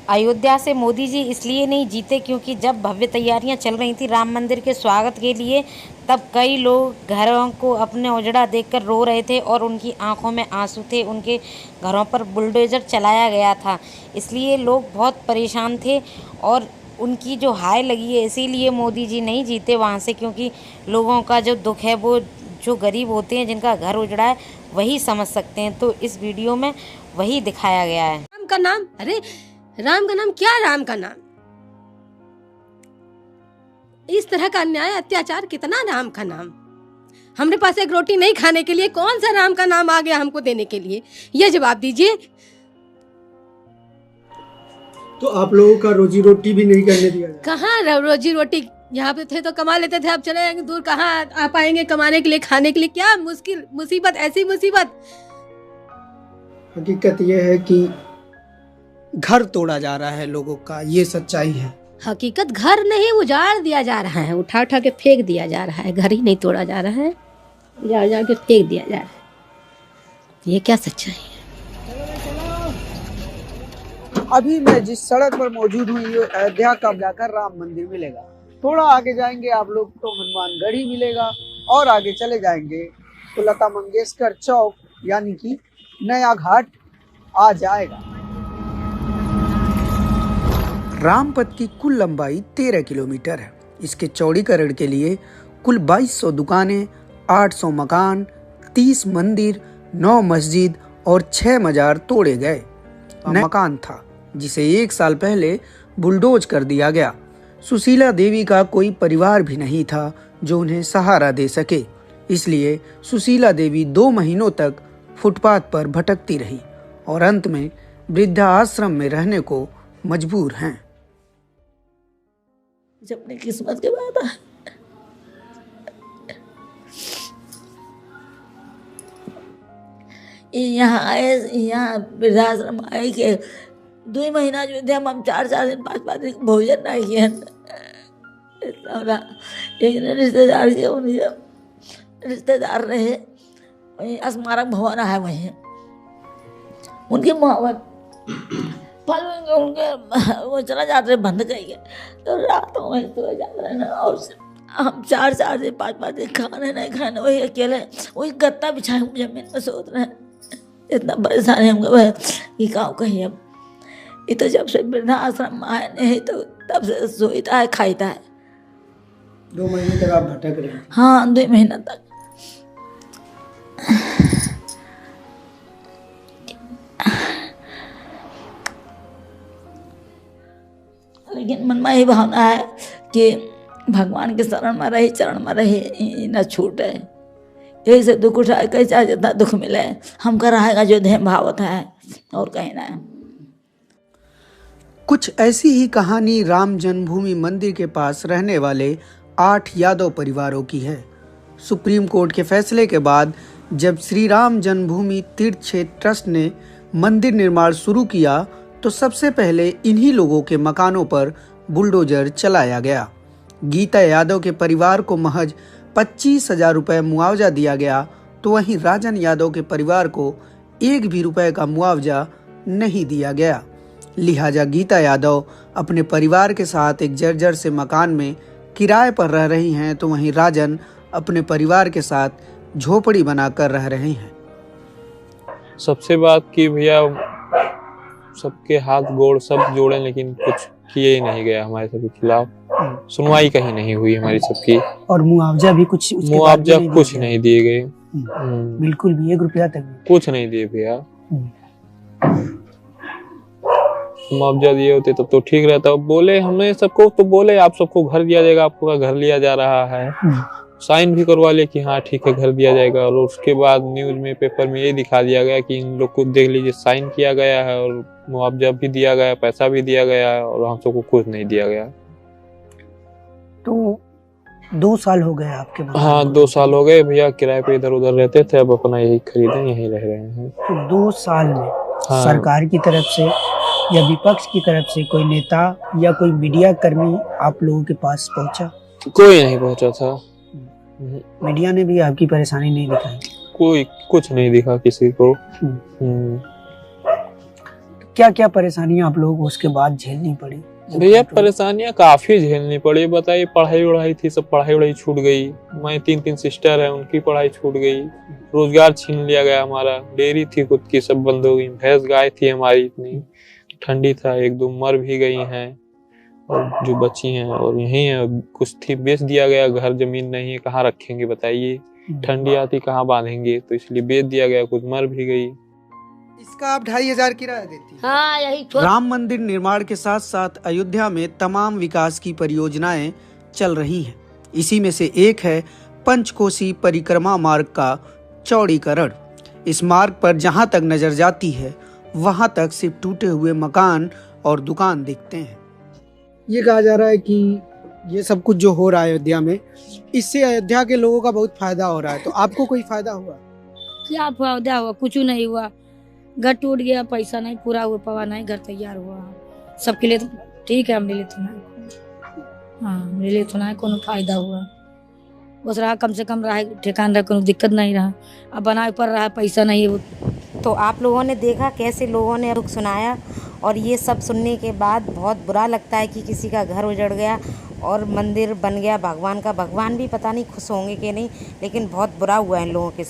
अयोध्या से मोदी जी इसलिए नहीं जीते क्योंकि जब भव्य तैयारियां चल रही थी राम मंदिर के स्वागत के लिए, तब कई लोग घरों को अपने उजड़ा देखकर रो रहे थे और उनकी आंखों में आंसू थे। उनके घरों पर बुलडोज़र चलाया गया था, इसलिए लोग बहुत परेशान थे और उनकी जो हाय लगी है, इसीलिए मोदी जी नहीं जीते वहाँ से, क्योंकि लोगों का जो दुख है वो जो गरीब होते हैं जिनका घर उजड़ा है वही समझ सकते हैं। तो इस वीडियो में वही दिखाया गया है। राम का नाम, अरे राम का नाम क्या, राम का नाम, इस तरह का अन्याय अत्याचार कितना, राम का नाम। हमारे पास एक रोटी नहीं खाने के लिए कौन सा राम का नाम आ गया हमको देने के लिए, ये जवाब दीजिए। तो आप लोगों का रोजी रोटी भी नहीं करने दिया जाए। कहाँ रोजी रोटी, यहाँ पे थे तो कमा लेते थे, अब चले जाएंगे दूर, कहाँ आ पाएंगे कमाने के लिए, खाने के लिए, क्या मुश्किल मुसीबत, ऐसी मुसीबत। हकीकत यह है कि घर तोड़ा जा रहा है लोगों का, ये सच्चाई है। हकीकत घर नहीं, उजाड़ दिया जा रहा है, उठा उठा के फेंक दिया जा रहा है। घर ही नहीं तोड़ा जा रहा है, उजाड़ उजाड़ के फेंक दिया जा रहा है। ये क्या सच्चाई है। अभी मैं जिस सड़क पर मौजूद हूँ ये अयोध्या का जाकर राम मंदिर मिलेगा। थोड़ा आगे जाएंगे आप लोग तो हनुमानगढ़ी मिलेगा और आगे चले जाएंगे तो लता मंगेशकर चौक यानी कि नया घाट आ जाएगा। रामपथ की कुल लंबाई 13 किलोमीटर है। इसके चौड़ीकरण के लिए कुल 2200 दुकानें, 800 मकान, 30 मंदिर, 9 मस्जिद और 6 मजार तोड़े गए। मकान था जिसे 1 साल पहले बुलडोज कर दिया गया। सुशीला देवी का कोई परिवार भी नहीं था जो उन्हें सहारा दे सके, इसलिए सुशीला देवी 2 महीनों तक फुटपाथ पर भटकती रही और अंत में वृद्धा आश्रम में रहने को मजबूर हैं। जब अपनी किस्मत के बाद यहाँ आए, यहाँ वृद्धाश्रम आए के 2 महीना जो थे हम 4-4 दिन 5-5 दिन भोजन नहीं किए। एक रिश्तेदार के उनके रिश्तेदार रहे वहीं स्मारक भवन है, वहीं उनकी मोहब्बत पल उनके वो चला जाते बंद करिए तो रातों में तो जाते रहे ना। और हम 4-4 दिन 5-5 दिन खाने नहीं खाने, वही अकेले वही गत्ता बिछाए हम जमीन में सोच रहे हैं। इतना परेशानी हमको है कि गाँव कहीं। अब ये तो जब से वृद्धा आश्रम आए नहीं तो तब से सोता है खाता है। 2 महीने तक आप भटक रहे हैं। हाँ, 2 महीना तक। लेकिन मन में यही भावना है कि भगवान के शरण में रही, चरण में रही, न छूटे। यही से दुख उठाए, कैसा जितना दुख मिले हमका रहेगा जो देह भावत है, और कहीं ना। कुछ ऐसी ही कहानी राम जन्मभूमि मंदिर के पास रहने वाले 8 यादव परिवारों की है। सुप्रीम कोर्ट के फैसले के बाद जब श्री राम जन्मभूमि तीर्थ क्षेत्र ट्रस्ट ने मंदिर निर्माण शुरू किया तो सबसे पहले इन्हीं लोगों के मकानों पर बुलडोजर चलाया गया। गीता यादव के परिवार को महज 25,000 रुपये मुआवजा दिया गया, तो वहीं राजन यादव के परिवार को 1 भी रुपए का मुआवजा नहीं दिया गया। लिहाजा गीता यादव अपने परिवार के साथ एक जर्जर से मकान में किराए पर रह रही हैं, तो वहीं राजन अपने परिवार के साथ झोपड़ी बनाकर रह रहे हैं। सबसे बात की भैया, सबके हाथ गोड़ सब जोड़े लेकिन कुछ किए ही नहीं गया हमारे सबके खिलाफ। सुनवाई कहीं नहीं हुई हमारी सबकी, और मुआवजा भी कुछ कुछ नहीं दिए गए। बिल्कुल भी 1 रुपया तक कुछ नहीं दिए भैया। मुआवजा दिए होते तब तो ठीक रहता। बोले हमने सबको, तो बोले आप सबको घर दिया जाएगा, आपका घर लिया जा रहा है, साइन भी करवा ले कि हाँ ठीक है घर दिया जाएगा। और उसके बाद न्यूज में, पेपर में ये दिखा दिया गया कि इन लोग को देख लीजिए साइन किया गया है और मुआवजा भी दिया गया, पैसा भी दिया गया है, और हम सबको कुछ नहीं दिया गया। तो 2 साल हो गए आपके? हाँ 2 साल हो गए भैया, किराए पे इधर उधर रहते थे, अब अपना यही खरीदे, यही रह रहे हैं। तो 2 साल में हाँ। सरकार की तरफ से या विपक्ष की तरफ से कोई नेता या कोई मीडिया कर्मी आप लोगों के पास पहुंचा? कोई नहीं पहुंचा था। मीडिया ने भी आपकी परेशानी नहीं दिखाई? कोई कुछ नहीं दिखा किसी को। क्या क्या परेशानियां आप लोगों को उसके बाद झेलनी पड़ी? भैया परेशानियां काफी झेलनी पड़ी। बताइए, पढ़ाई वढ़ाई थी, सब पढ़ाई वढ़ाई छूट गई। मैं 3 सिस्टर है, उनकी पढ़ाई छूट गई। रोजगार छीन लिया गया हमारा। डेयरी थी खुद की, सब बंद हो गई। भैंस गाय थी हमारी, इतनी ठंडी था, 1-2 मर भी गई हैं और जो बची हैं और यही है। कुछ थी बेच दिया गया। घर जमीन नहीं है, कहाँ रखेंगे बताइए। ठंडी आती कहाँ बांधेंगे, तो इसलिए बेच दिया गया। कुछ मर भी गई। इसका आप 2500 किराया देती हैं। हाँ यही राम मंदिर निर्माण के साथ साथ अयोध्या में तमाम विकास की परियोजनाएं चल रही हैं। इसी में से एक है पंचकोसी परिक्रमा मार्ग का चौड़ीकरण। इस मार्ग पर जहां तक नजर जाती है वहां तक सिर्फ टूटे हुए मकान और दुकान दिखते हैं। ये कहा जा रहा है कि ये सब कुछ जो हो रहा है अयोध्या में, इससे अयोध्या के लोगों का बहुत फायदा हो रहा है, तो आपको कोई फायदा हुआ? क्या फायदा हुआ? कुछ नहीं हुआ। घर टूट गया, पैसा नहीं पूरा हुआ, पवा नहीं, घर तैयार हुआ। सबके लिए तो ठीक है, हम ले लेते ना। हाँ ले लेते ना, कोनो फायदा हुआ बस रहा, कम से कम रहा ठिकान रहा, कोनो दिक्कत नहीं रहा। अब बनाए पर रहा, पैसा नहीं है। तो आप लोगों ने देखा कैसे लोगों ने दुख सुनाया, और ये सब सुनने के बाद बहुत बुरा लगता है कि किसी का घर उजड़ गया और मंदिर बन गया भगवान का। भगवान भी पता नहीं खुश होंगे कि नहीं, लेकिन बहुत बुरा हुआ है इन लोगों के साथ।